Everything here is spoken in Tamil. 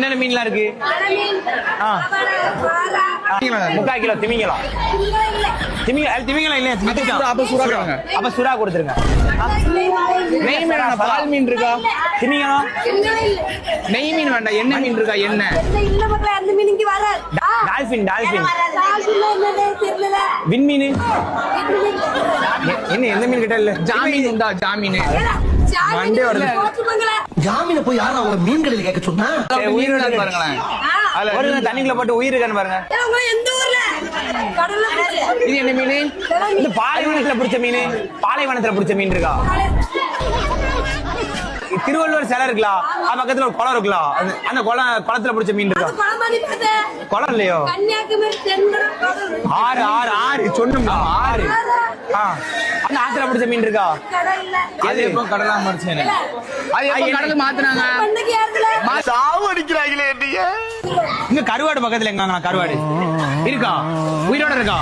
என்னென்ன மீன்லாம் இருக்கு? முக்கால் கிலோ திமிங்கலம். திமிங்கலம் இல்லையா? அப்ப சுறா கொடுத்துருங்க. நெய் மீன், பால் மீன் இருக்கா? திமிங்கலம் நெய் மீன் வேண்டாம், என்ன மீன் இருக்கா? என்ன டால்பின் விண்மீன் என்ன எந்த மீன் கிட்ட இல்ல? ஜாமீன் உண்டா? ஜாமீன் வண்டே வருது. ஜாமீன போய் யாரும் அவங்க மீன்களில் கேட்க சொன்னா உயிரோட பாருங்களேன். ஒரு தண்ணிக்குள்ள போட்டு உயிர் இருக்கான்னு பாருங்க. இது என்ன மீன்? இந்த பாலைவனத்துல பிடிச்ச மீன். பாலைவனத்துல பிடிச்ச மீன் இருக்கா? திருவள்ளுவர் சிலை இருக்கலாம், அது பக்கத்துல ஒரு குளம் இருக்கலாம், அந்த குளத்துல பிடிச்ச மீன் இருக்கா? குளம் இல்லையோ? ஆறு ஆறு ஆறு சொன்னோம்னா ஆறு. அந்த ஆத்துல பிடிச்ச மீன் இருக்கா? அது எப்போ கடலா மறைச்சேன்? அது எப்போ கடல் மாத்துனாங்க? சாவு அடிக்கிறாங்களே. இங்க கருவாடு பக்கத்துல எங்க கருவாடு இருக்கா? உயிரோட இருக்கா?